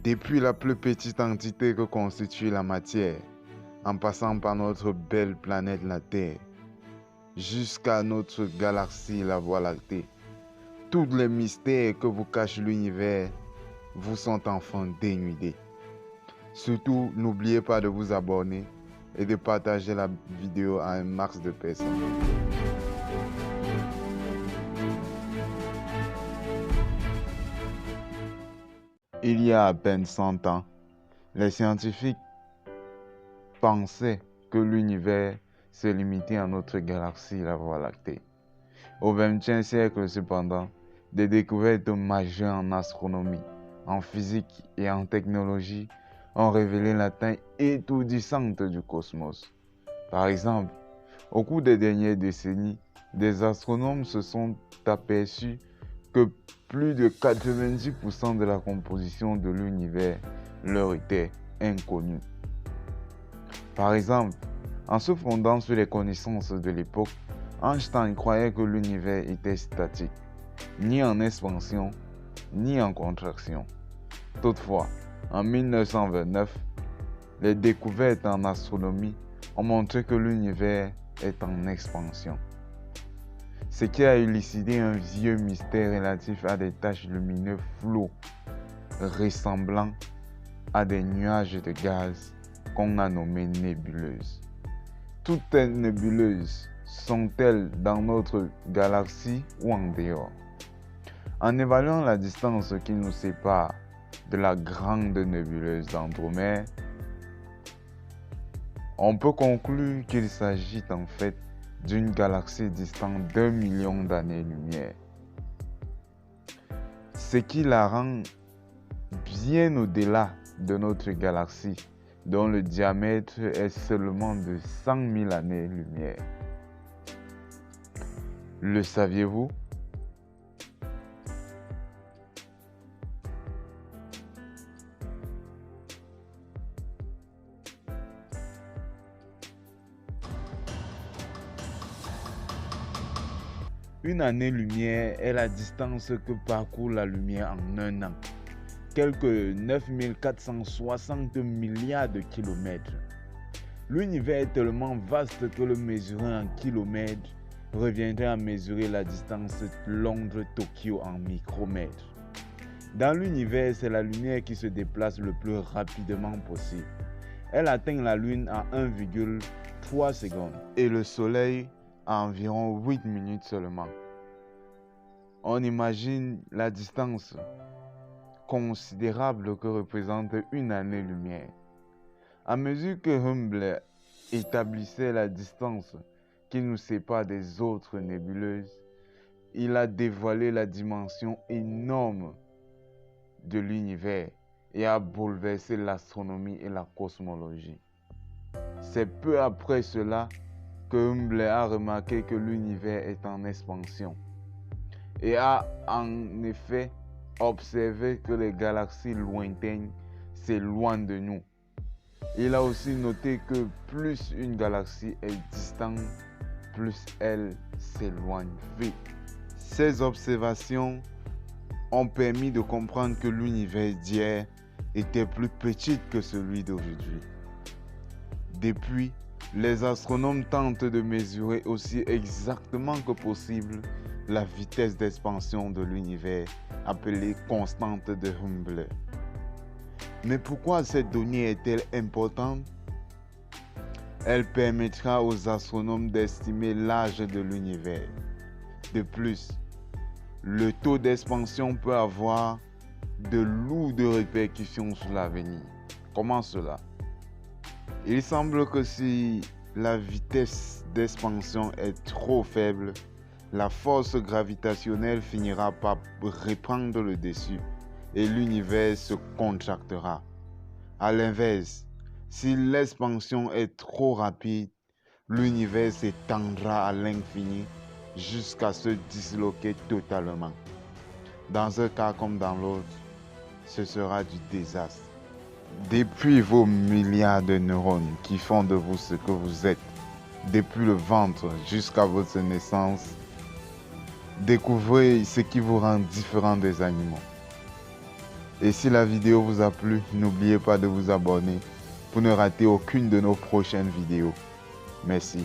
Depuis la plus petite entité que constitue la matière, en passant par notre belle planète la Terre, jusqu'à notre galaxie, la Voie lactée, tous les mystères que vous cache l'univers vous sont enfin dénudés. Surtout, n'oubliez pas de vous abonner et de partager la vidéo à un max de personnes. Il y a à peine 100 ans, les scientifiques pensaient que l'univers se limitait à notre galaxie, la Voie lactée. Au XXe siècle, cependant, des découvertes majeures en astronomie, en physique et en technologie ont révélé la taille étourdissante du cosmos. Par exemple, au cours des dernières décennies, des astronomes se sont aperçus que plus de 90% de la composition de l'univers leur était inconnue. Par exemple, en se fondant sur les connaissances de l'époque, Einstein croyait que l'univers était statique, ni en expansion, ni en contraction. Toutefois, en 1929, les découvertes en astronomie ont montré que l'univers est en expansion, ce qui a élucidé un vieux mystère relatif à des taches lumineuses floues ressemblant à des nuages de gaz qu'on a nommées nébuleuses. Toutes les nébuleuses sont-elles dans notre galaxie ou en dehors? En évaluant la distance qui nous sépare de la grande nébuleuse d'Andromède, on peut conclure qu'il s'agit en fait d'une galaxie distante d'1 million d'années-lumière, ce qui la rend bien au-delà de notre galaxie, dont le diamètre est seulement de 100 000 années-lumière. Le saviez-vous? Une année-lumière est la distance que parcourt la lumière en un an, quelques 9460 milliards de kilomètres. L'univers est tellement vaste que le mesurer en kilomètres reviendrait à mesurer la distance Londres-Tokyo en micromètres. Dans l'univers, c'est la lumière qui se déplace le plus rapidement possible. Elle atteint la Lune en 1,3 secondes et le Soleil à environ 8 minutes seulement. On imagine la distance considérable que représente une année-lumière. À mesure que Hubble établissait la distance qui nous sépare des autres nébuleuses, il a dévoilé la dimension énorme de l'univers et a bouleversé l'astronomie et la cosmologie. C'est peu après cela que Hubble a remarqué que l'univers est en expansion et a en effet observé que les galaxies lointaines s'éloignent de nous. Il a aussi noté que plus une galaxie est distante, plus elle s'éloigne vite. Ces observations ont permis de comprendre que l'univers d'hier était plus petit que celui d'aujourd'hui. Depuis, les astronomes tentent de mesurer aussi exactement que possible la vitesse d'expansion de l'univers, appelée constante de Hubble. Mais pourquoi cette donnée est-elle importante? Elle permettra aux astronomes d'estimer l'âge de l'univers. De plus, le taux d'expansion peut avoir de lourdes répercussions sur l'avenir. Comment cela? Il semble que si la vitesse d'expansion est trop faible, la force gravitationnelle finira par reprendre le dessus et l'univers se contractera. À l'inverse, si l'expansion est trop rapide, l'univers s'étendra à l'infini jusqu'à se disloquer totalement. Dans un cas comme dans l'autre, ce sera du désastre. Depuis vos milliards de neurones qui font de vous ce que vous êtes, depuis le ventre jusqu'à votre naissance, découvrez ce qui vous rend différent des animaux. Et si la vidéo vous a plu, n'oubliez pas de vous abonner pour ne rater aucune de nos prochaines vidéos. Merci.